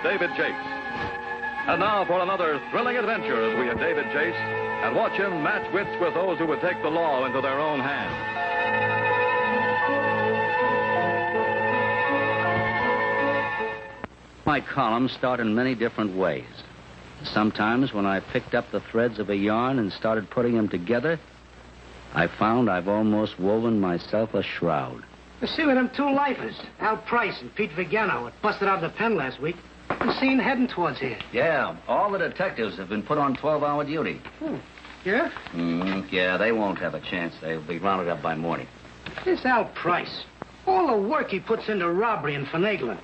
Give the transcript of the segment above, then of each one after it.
David Chase. And now for another thrilling adventure as we have David Chase and watch him match wits with those who would take the law into their own hands. My columns start in many different ways. Sometimes when I picked up the threads of a yarn and started putting them together, I found I've almost woven myself a shroud. You see with them two lifers, Al Price and Pete Vigano, that busted out of the pen last week, I'm seen heading towards here. Yeah, all the detectives have been put on 12-hour duty. Yeah? Yeah, they won't have a chance. They'll be rounded up by morning. This Al Price, all the work he puts into robbery and finagling.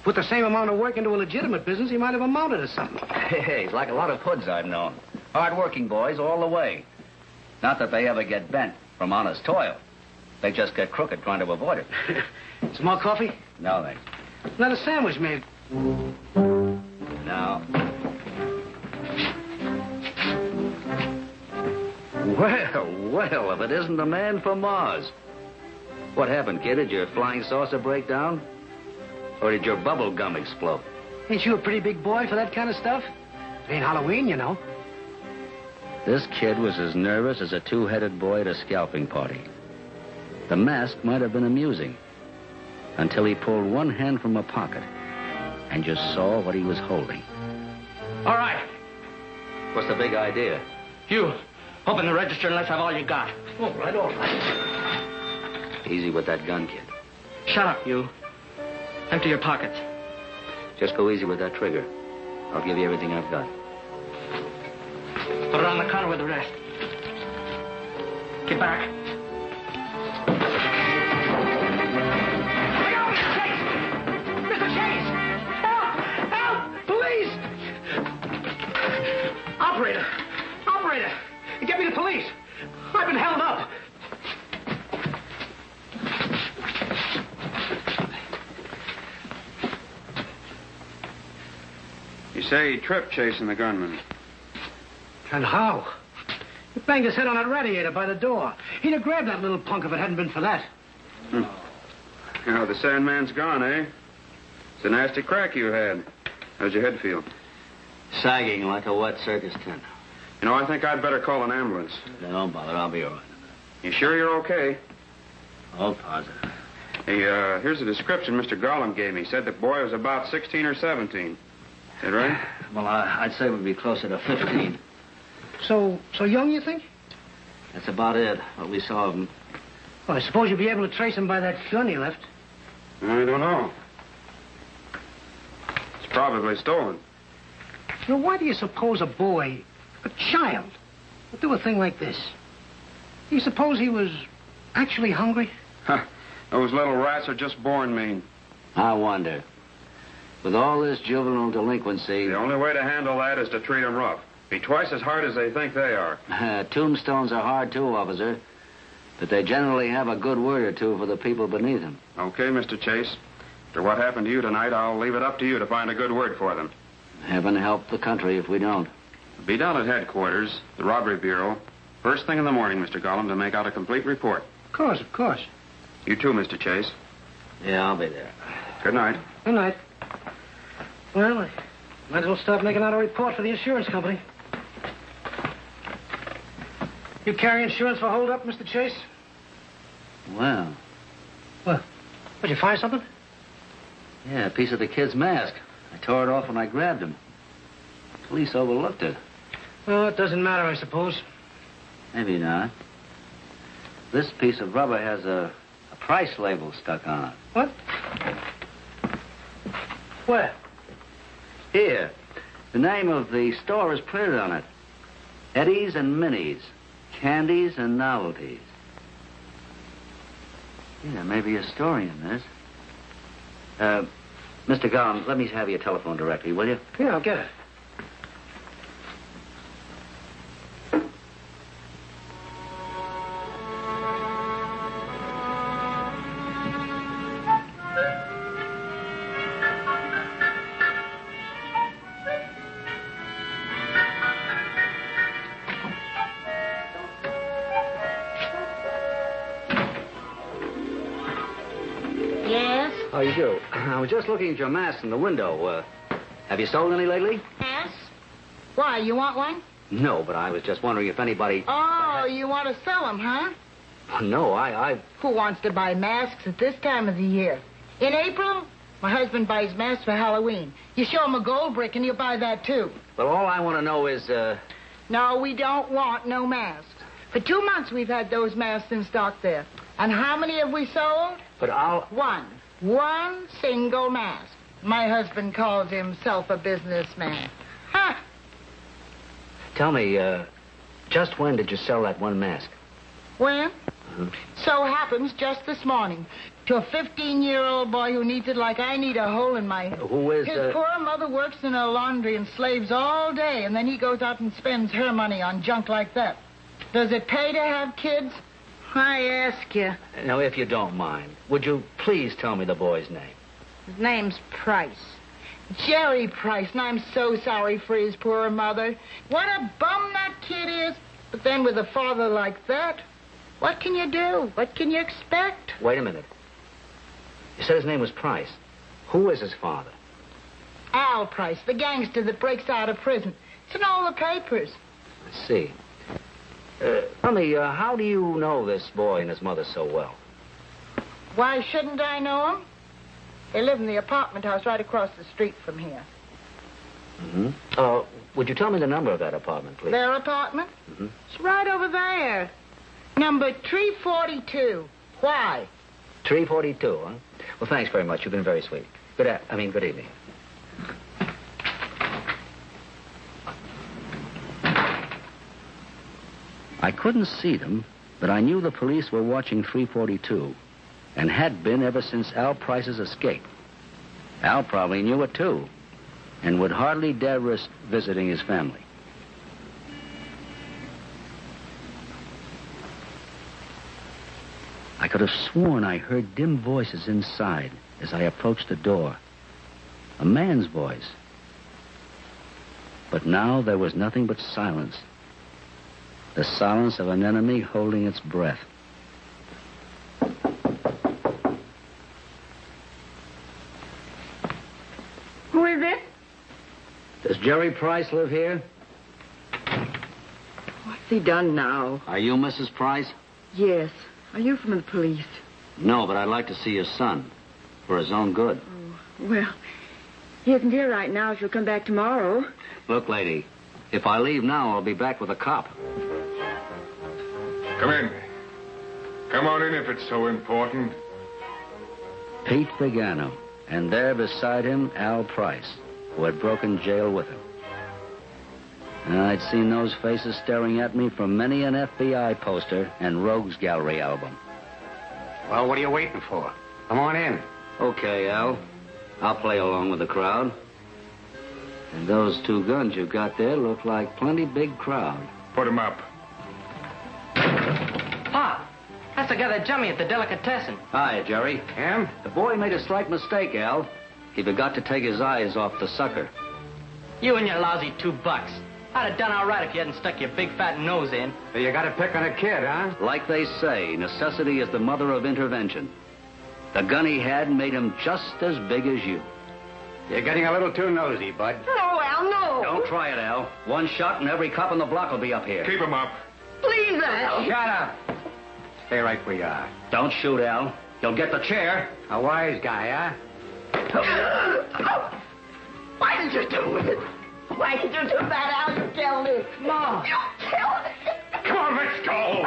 Put the same amount of work into a legitimate business, he might have amounted to something. Hey, he's like a lot of hoods I've known. Hard-working boys all the way. Not that they ever get bent from honest toil. They just get crooked trying to avoid it. Some more coffee? No, thanks. Another sandwich, maybe. No. Well, if it isn't the man from Mars. What happened, kid? Did your flying saucer break down? Or did your bubble gum explode? Ain't you a pretty big boy for that kind of stuff? It ain't Halloween, you know. This kid was as nervous as a two-headed boy at a scalping party. The mask might have been amusing until he pulled one hand from a pocket and just saw what he was holding. All right. What's the big idea? You, open the register and let's have all you got. All right, all right. Easy with that gun, kid. Shut up, you. Empty your pockets. Just go easy with that trigger. I'll give you everything I've got. Put it on the counter with the rest. Get back. Look out, Mr. Chase! Mr. Chase! Help! Help! Police! Operator! Operator! Get me the police! I've been held up! You say he tripped chasing the gunman. And how? He banged his head on that radiator by the door. He'd have grabbed that little punk if it hadn't been for that. You know, the Sandman's gone, eh? It's a nasty crack you had. How's your head feel? Sagging like a wet circus tent. You know, I think I'd better call an ambulance. Don't bother, I'll be all right. You sure you're okay? Oh, positive. Hey, here's a description Mr. Gollum gave me. He said the boy was about 16 or 17. Is that right? Well, I'd say we'd be closer to 15. So young, you think? That's about it, what we saw of him. Well, I suppose you'll be able to trace him by that gun he left. I don't know. It's probably stolen. You know, why do you suppose a boy, a child, would do a thing like this? Do you suppose he was actually hungry? Huh. Those little rats are just born mean. I wonder. With all this juvenile delinquency... The only way to handle that is to treat them rough. Be twice as hard as they think they are. Tombstones are hard, too, officer. But they generally have a good word or two for the people beneath them. Okay, Mr. Chase. After what happened to you tonight, I'll leave it up to you to find a good word for them. Heaven help the country if we don't. Be down at headquarters, the Robbery Bureau, first thing in the morning, Mr. Gollum, to make out a complete report. Of course, of course. You too, Mr. Chase. Yeah, I'll be there. Good night. Good night. Well, I might as well start making out a report for the insurance company. You carry insurance for hold-up, Mr. Chase? Well. Well, did you find something? Yeah, a piece of the kid's mask. I tore it off when I grabbed him. Police overlooked it. Oh, it doesn't matter, I suppose. Maybe not. This piece of rubber has a price label stuck on it. What? Where? Here. The name of the store is printed on it. Eddie's and Minnie's. Candies and novelties. Yeah, maybe a story in this. Mr. Gollum, let me have your telephone directory, will you? Yeah, I'll get it. How you do? I was just looking at your mask in the window. Have you sold any lately? Yes? Why, you want one? No, but I was just wondering if anybody... Oh, you want to sell them, huh? No, I... Who wants to buy masks at this time of the year? In April, my husband buys masks for Halloween. You show him a gold brick and he'll buy that, too. Well, all I want to know is, No, we don't want no masks. For 2 months we've had those masks in stock there. And how many have we sold? But I'll... One single mask. My husband calls himself a businessman. Ha! Tell me, just when did you sell that one mask? When? So happens just this morning. To a 15-year-old boy who needs it like I need a hole in my... Who is, His poor mother works in a laundry and slaves all day, and then he goes out and spends her money on junk like that. Does it pay to have kids? I ask you. Now, if you don't mind, would you please tell me the boy's name? His name's Price. Jerry Price, and I'm so sorry for his poor mother. What a bum that kid is. But then with a father like that, what can you do? What can you expect? Wait a minute. You said his name was Price. Who is his father? Al Price, the gangster that breaks out of prison. It's in all the papers. I see. Tell me, how do you know this boy and his mother so well? Why shouldn't I know him? They live in the apartment house right across the street from here. Mm-hmm. Would you tell me the number of that apartment, please? Their apartment? Mm-hmm. It's right over there. Number 342. Why? 342, huh? Well, thanks very much. You've been very sweet. Good evening. I couldn't see them, but I knew the police were watching 342 and had been ever since Al Price's escape. Al probably knew it, too, and would hardly dare risk visiting his family. I could have sworn I heard dim voices inside as I approached the door. A man's voice. But now there was nothing but silence. The silence of an enemy holding its breath. Who is it? Does Jerry Price live here? What's he done now? Are you Mrs. Price? Yes. Are you from the police? No, but I'd like to see your son. For his own good. Oh, well, he isn't here right now. She'll come back tomorrow. Look, lady, if I leave now, I'll be back with a cop. Come in. Come on in if it's so important. Pete Pagano, and there beside him, Al Price, who had broken jail with him. And I'd seen those faces staring at me from many an FBI poster and Rogues Gallery album. Well, what are you waiting for? Come on in. Okay, Al. I'll play along with the crowd. And those 2 guns you got there look like plenty big crowd. Put him up. Pa, that's the guy that jumped me at the delicatessen. Hi, Jerry. Him? The boy made a slight mistake, Al. He forgot to take his eyes off the sucker. You and your lousy $2. I'd have done all right if you hadn't stuck your big fat nose in. So you got to pick on a kid, huh? Like they say, necessity is the mother of intervention. The gun he had made him just as big as you. You're getting a little too nosy, Bud. No, Al, no. Don't try it, Al. One shot and every cop on the block will be up here. Keep him up. Please, Al. Shut up. Stay right where you are. Don't shoot, Al. You'll get the chair. A wise guy, huh? Why did you do it? Why did you do that, Al? You killed me. Mom. You killed me. Come on, let's go.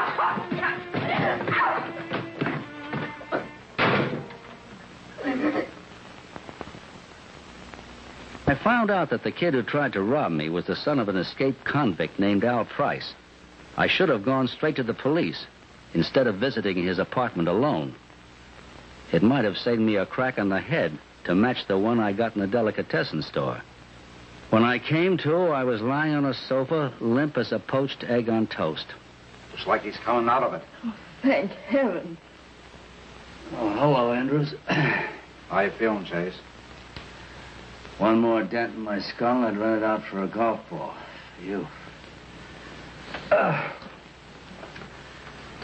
I found out that the kid who tried to rob me was the son of an escaped convict named Al Price. I should have gone straight to the police instead of visiting his apartment alone. It might have saved me a crack on the head to match the one I got in the delicatessen store. When I came to, I was lying on a sofa, limp as a poached egg on toast. Looks like he's coming out of it. Thank heaven. Oh, hello, Andrews. How you feeling, Chase? One more dent in my skull, I'd run it out for a golf ball. For you.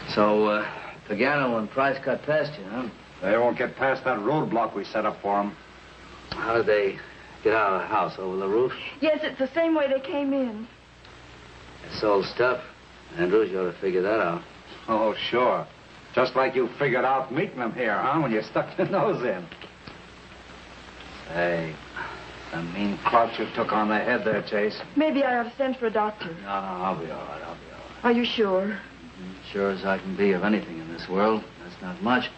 So, Pagano and Price got past you, huh? They won't get past that roadblock we set up for them. How did they get out of the house over the roof? Yes, it's the same way they came in. It's old stuff. Andrews, you ought to figure that out. Oh, sure. Just like you figured out meeting them here, huh, when you stuck your nose in. Hey, a mean clout you took on the head there, Chase. Maybe I ought to send for a doctor. No, I'll be all right. Are you sure? Sure as I can be of anything in this world. That's not much.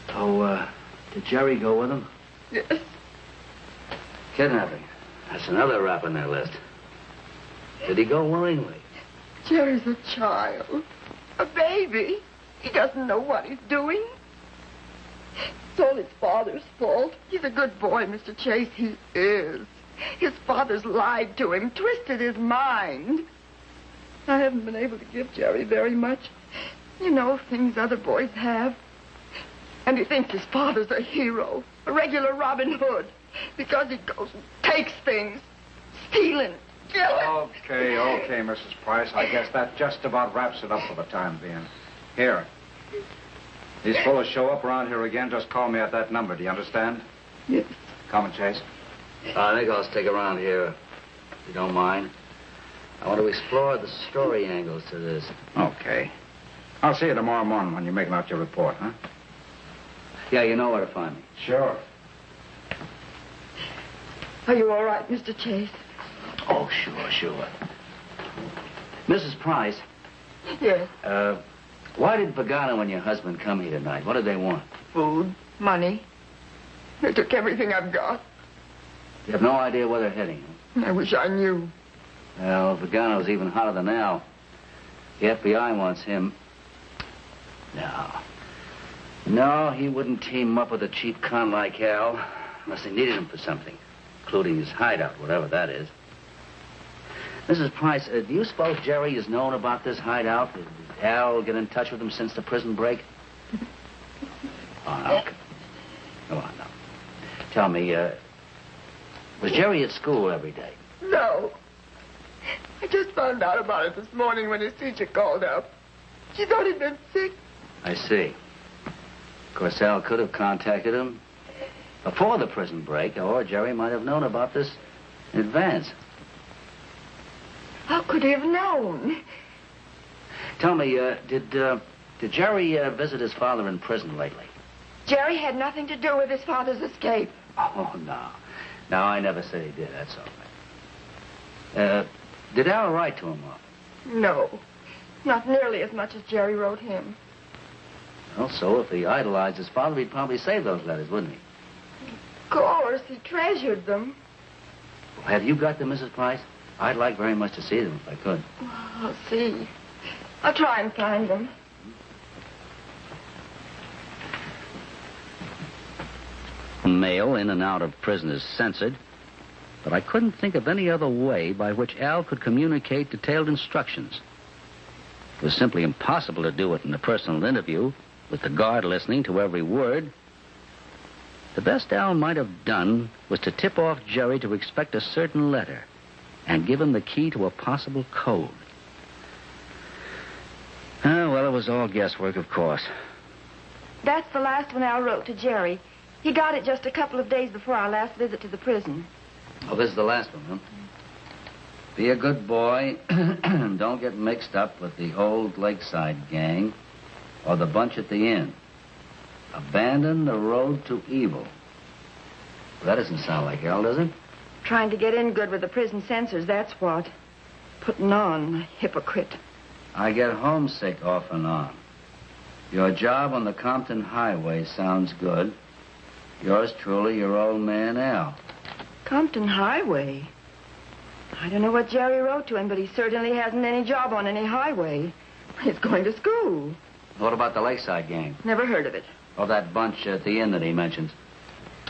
Oh, did Jerry go with him? Yes. Kidnapping. That's another rap on their list. Did he go willingly? Jerry's a child. A baby. He doesn't know what he's doing. It's all his father's fault. He's a good boy, Mr. Chase. He is. His father's lied to him, twisted his mind. I haven't been able to give Jerry very much. You know, things other boys have. And he thinks his father's a hero, a regular Robin Hood, because he goes and takes things, stealing, killing. Okay, Mrs. Price. I guess that just about wraps it up for the time being. Here. These fellows show up around here again, just call me at that number. Do you understand? Yes. Come on, Chase. I think I'll stick around here, if you don't mind. I want to explore the story angles to this. Okay. I'll see you tomorrow morning when you're making out your report, huh? Yeah, you know where to find me. Sure. Are you all right, Mr. Chase? Oh, sure. Mrs. Price. Yes. Why did Pagano and your husband come here tonight? What did they want? Food, money. They took everything I've got. You have no idea where they're heading, huh? I wish I knew. Well, Pagano's even hotter than Al. The FBI wants him. No, he wouldn't team up with a cheap con like Al unless they needed him for something, including his hideout, whatever that is. Mrs. Price, do you suppose Jerry has known about this hideout? Did Al get in touch with him since the prison break? Oh, no. Come on, now. Tell me, was Jerry at school every day? No. I just found out about it this morning when his teacher called up. She thought he'd been sick. I see. Of course, Al could have contacted him before the prison break, or Jerry might have known about this in advance. How could he have known? Tell me, did Jerry visit his father in prison lately? Jerry had nothing to do with his father's escape. Oh, no. No, I never said he did. That's all right. Did Al write to him often? No. Not nearly as much as Jerry wrote him. Well, so if he idolized his father, he'd probably save those letters, wouldn't he? Of course, he treasured them. Well, have you got them, Mrs. Price? I'd like very much to see them if I could. I'll see. I'll try and find them. Mail in and out of prison is censored, but I couldn't think of any other way by which Al could communicate detailed instructions. It was simply impossible to do it in a personal interview with the guard listening to every word. The best Al might have done was to tip off Jerry to expect a certain letter and give him the key to a possible code. Well, it was all guesswork, of course. That's the last one Al wrote to Jerry. He got it just a couple of days before our last visit to the prison. Oh, this is the last one, huh? Be a good boy. Don't get mixed up with the old Lakeside gang or the bunch at the inn. Abandon the road to evil. Well, that doesn't sound like Al, does it? Trying to get in good with the prison censors, that's what. Putting on, a hypocrite. I get homesick off and on. Your job on the Compton Highway sounds good. Yours truly, your old man, Al. Compton Highway? I don't know what Jerry wrote to him, but he certainly hasn't any job on any highway. He's going to school. What about the Lakeside gang? Never heard of it. Or that bunch at the inn that he mentions?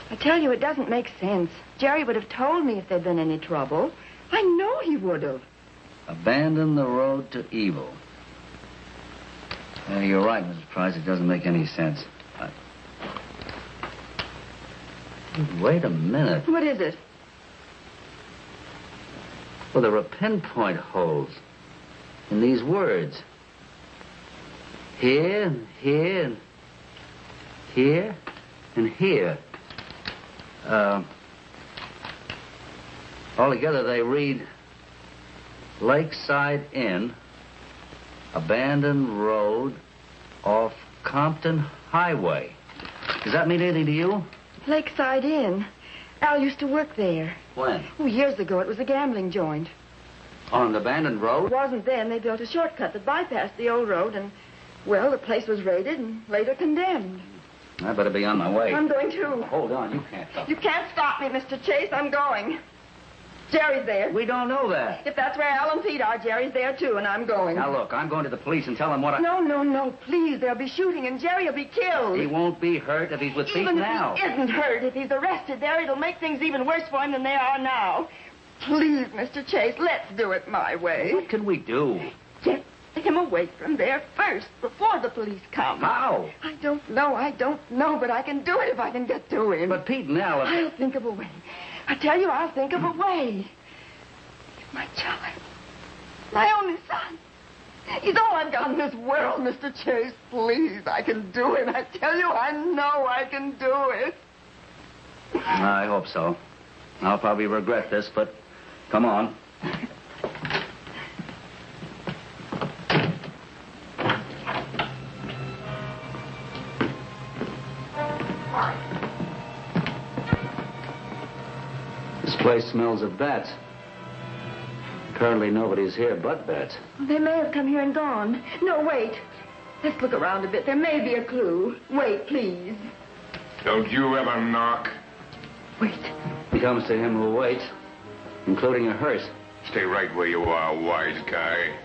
I tell you, it doesn't make sense. Jerry would have told me if there'd been any trouble. I know he would have. Abandon the road to evil. You're right, Mrs. Price. It doesn't make any sense. Wait a minute. What is it? Well, there are pinpoint holes in these words. Here, and here, and here, and here. Altogether, they read Lakeside Inn, abandoned road off Compton Highway. Does that mean anything to you? Lakeside Inn. Al used to work there. When? Oh, years ago. It was a gambling joint. On an abandoned road? It wasn't then. They built a shortcut that bypassed the old road, and, well, the place was raided and later condemned. I better be on my way. I'm going too. Hold on, you can't stop. You can't stop me, Mr. Chase. I'm going. Jerry's there. We don't know that. If that's where Al and Pete are, Jerry's there too, and I'm going. Now, look, I'm going to the police and tell them what I... No, please. They'll be shooting, and Jerry will be killed. He won't be hurt if he's with Pete now. Even if he isn't hurt, if he's arrested there, it'll make things even worse for him than they are now. Please, Mr. Chase, let's do it my way. What can we do? Get him away from there first, before the police come. How? I don't know, but I can do it if I can get to him. But Pete and Al... I'll think of a way. I tell you, I'll think of a way. My child. My only son. He's all I've got in this world, Mr. Chase. Please, I can do it. I tell you, I know I can do it. I hope so. I'll probably regret this, but come on. This place smells of bats. Currently, nobody's here but bats. They may have come here and gone. No, wait. Let's look around a bit. There may be a clue. Wait, please. Don't you ever knock. Wait. It comes to him who waits, including a hearse. Stay right where you are, wise guy.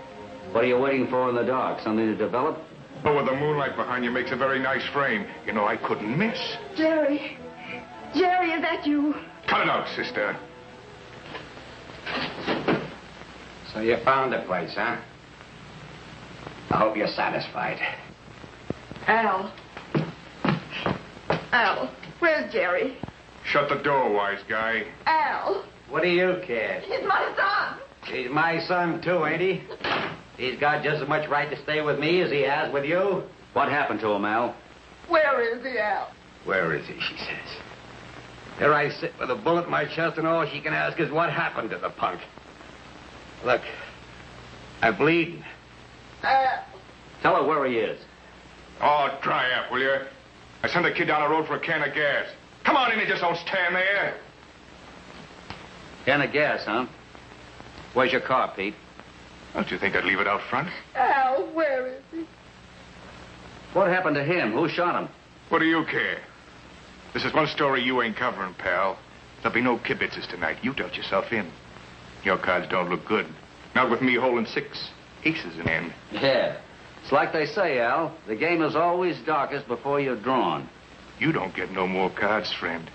What are you waiting for in the dark? Something to develop? Oh, with the moonlight behind you makes a very nice frame. You know, I couldn't miss. Jerry. Jerry, is that you? Cut it out, sister. So you found the place, huh? I hope you're satisfied. Al. Al, where's Jerry? Shut the door, wise guy. Al. What do you care? He's my son. He's my son, too, ain't he? He's got just as much right to stay with me as he has with you. What happened to him, Al? Where is he, Al? Where is he, she says. There I sit with a bullet in my chest, and all she can ask is what happened to the punk. Look, I'm bleeding. Tell her where he is. Oh, dry up, will you? I sent a kid down the road for a can of gas. Come on in and just don't stand there. Can of gas, huh? Where's your car, Pete? Don't you think I'd leave it out front? Al, where is he? What happened to him? Who shot him? What do you care? This is one story you ain't covering, pal. There'll be no kibitzes tonight. You dealt yourself in. Your cards don't look good. Not with me holding 6 aces in hand. Yeah. It's like they say, Al. The game is always darkest before you're drawn. You don't get no more cards, friend.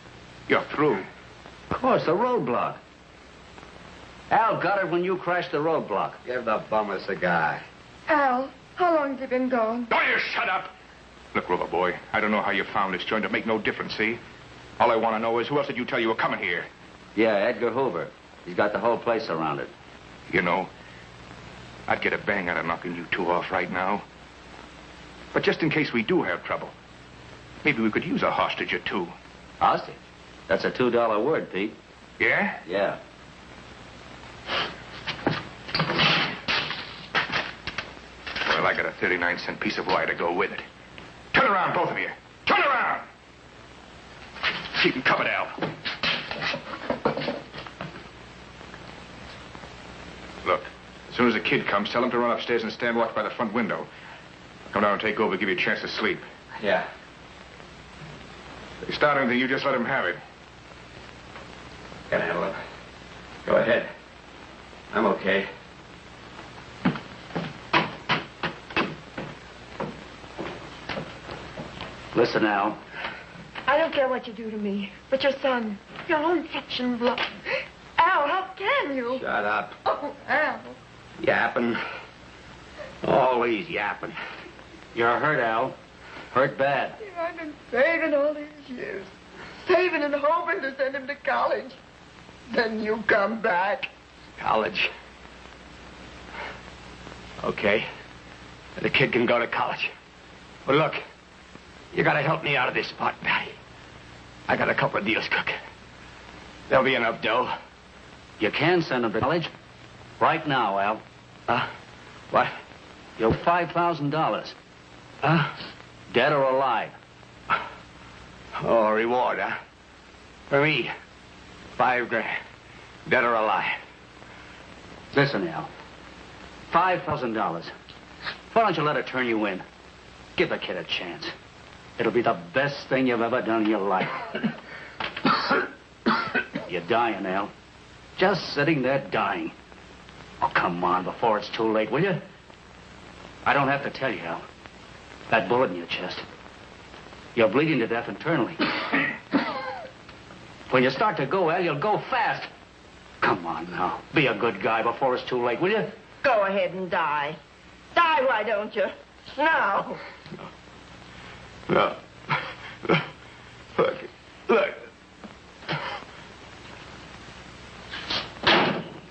You're through. Of course, the roadblock. Al got it when you crashed the roadblock. Give the bum a cigar. Al, how long has he been gone? Don't you shut up! Look, Rover boy, I don't know how you found this joint. It make no difference, see? All I want to know is who else did you tell you were coming here? Yeah, Edgar Hoover. He's got the whole place surrounded. You know, I'd get a bang out of knocking you two off right now. But just in case we do have trouble, maybe we could use a hostage or two. Hostage? That's a $2 word, Pete. Yeah? Yeah. Well, I got a 39-cent piece of wire to go with it. Turn around, both of you. Turn around! Keep him covered, Al. Look, as soon as the kid comes, tell him to run upstairs and stand watch by the front window. Come down and take over, give you a chance to sleep. Yeah. If you start anything, you just let him have it. Can I handle it? Go ahead. I'm okay. Listen, Al. I don't care what you do to me, but your son, your own flesh and blood. Al, how can you? Shut up. Oh, Al. Yapping. Always yapping. You're hurt, Al. Hurt bad. I've been saving all these years. Saving and hoping to send him to college. Then you come back. College. Okay. The kid can go to college. But look, you gotta help me out of this spot, Patty. I got a couple of deals cooking. There'll be enough dough. You can send them to college. Right now, Al. What? You're $5,000. Dead or alive. Oh, reward, huh? For me, $5,000. Dead or alive. Listen, Al. $5,000. Why don't you let her turn you in? Give the kid a chance. It'll be the best thing you've ever done in your life. You're dying, Al. Just sitting there dying. Oh, come on, before it's too late, will you? I don't have to tell you, Al. That bullet in your chest. You're bleeding to death internally. When you start to go, Al, you'll go fast. Come on now. Be a good guy before it's too late, will you? Go ahead and die. Die, why don't you? Now. No. Look.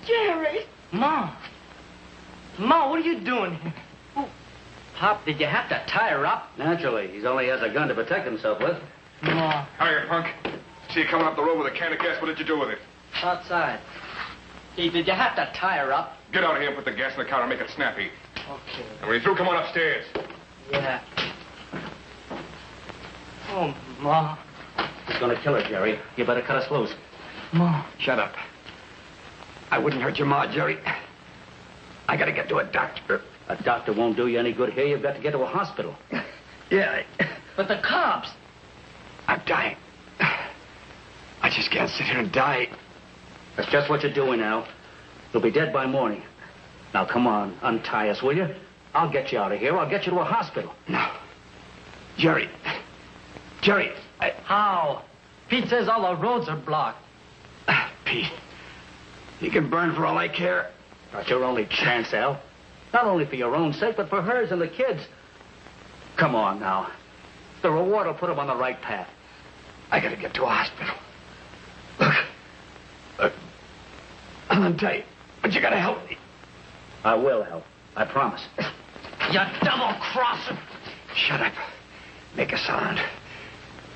Jerry. Ma, what are you doing here? Oh, Pop, did you have to tie her up? Naturally. He's only has a gun to protect himself with. Ma. Hiya, punk. See you coming up the road with a can of gas. What did you do with it? Outside. Hey, did you have to tie her up? Get out of here and put the gas in the car and make it snappy. Okay. And when you're through, come on upstairs. Yeah. Oh, Ma. He's gonna kill her, Jerry. You better cut us loose. Ma. Shut up. I wouldn't hurt your ma, Jerry. I gotta get to a doctor. A doctor won't do you any good here. You've got to get to a hospital. Yeah, But the cops. I'm dying. I just can't sit here and die. That's just what you're doing, Al. You'll be dead by morning. Now, come on, untie us, will you? I'll get you out of here. I'll get you to a hospital. No. Jerry. How? Pete says all the roads are blocked. Pete. You can burn for all I care. That's your only chance, Al. Not only for your own sake, but for hers and the kids. Come on now. The reward will put them on the right path. I gotta get to a hospital. Look. I'll untie you, but you gotta help me. I will help. I promise. You double-crosser. Shut up. Make a sound.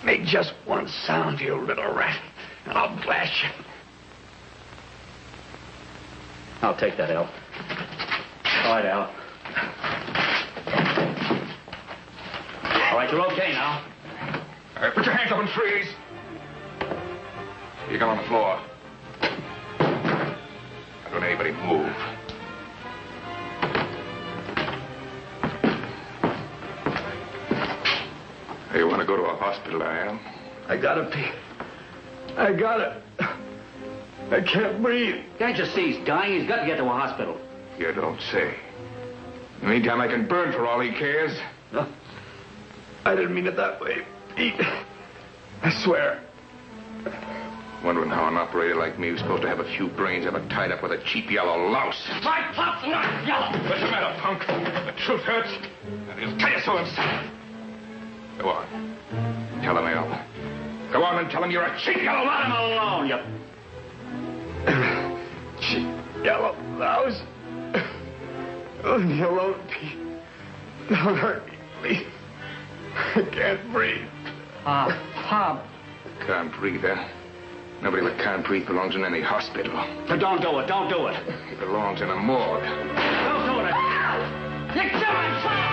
Make just one sound, you little rat, and I'll blast you. I'll take that, Al. All right, Al. All right, you're okay now. All right, put your hands up and freeze. You come on the floor. Don't anybody move. Hey, you want to go to a hospital, I am? I gotta pee. I gotta. I can't breathe. Can't you see he's dying? He's got to get to a hospital. You don't say. In the meantime, I can burn for all he cares. No. I didn't mean it that way, Pete. I swear. Wondering how an operator like me who's supposed to have a few brains ever tied up with a cheap yellow louse. My Pop's not yellow. What's the matter, punk? The truth hurts, and he'll tell you so himself. Go on. Tell him, Al. Go on and tell him you're a cheap yellow louse. Let him alone, you... Cheap yellow louse. Leave me alone, Pete. Don't hurt me, please. I can't breathe. Pop. Can't breathe, huh? Nobody that can't breathe belongs in any hospital. But don't do it. Don't do it. He belongs in a morgue. Don't do it. You're killing Pop.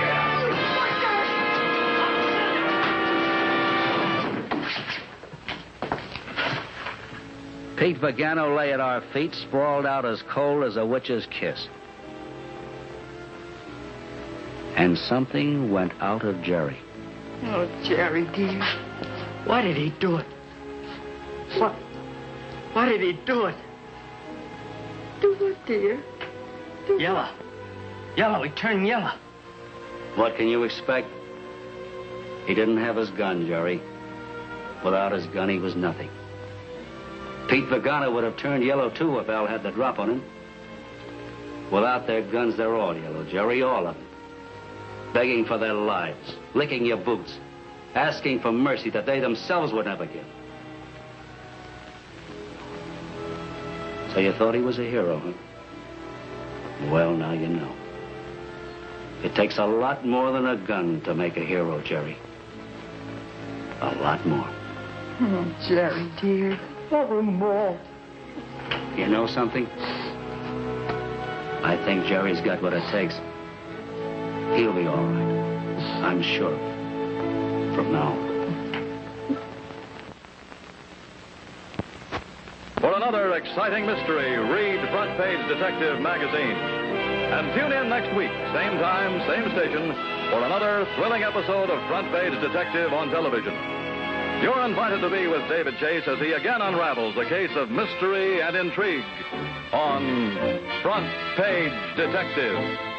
Pete Vagano lay at our feet, sprawled out as cold as a witch's kiss. And something went out of Jerry. Oh, Jerry, dear. Why did he do it? Why did he do it? Do what, dear? Do Yellow. Yellow. He turned yellow. What can you expect? He didn't have his gun, Jerry. Without his gun, he was nothing. Pete Vagano would have turned yellow, too, if Al had the drop on him. Without their guns, they're all yellow, Jerry, all of them. Begging for their lives, licking your boots, asking for mercy that they themselves would never give. So you thought he was a hero, huh? Well, now you know. It takes a lot more than a gun to make a hero, Jerry. A lot more. Oh, Jerry, dear. nevermore. You know something? I think Jerry's got what it takes. He'll be all right. I'm sure. From now on. For another exciting mystery, read Front Page Detective Magazine. And tune in next week, same time, same station, for another thrilling episode of Front Page Detective on television. You're invited to be with David Chase as he again unravels a case of mystery and intrigue on Front Page Detective.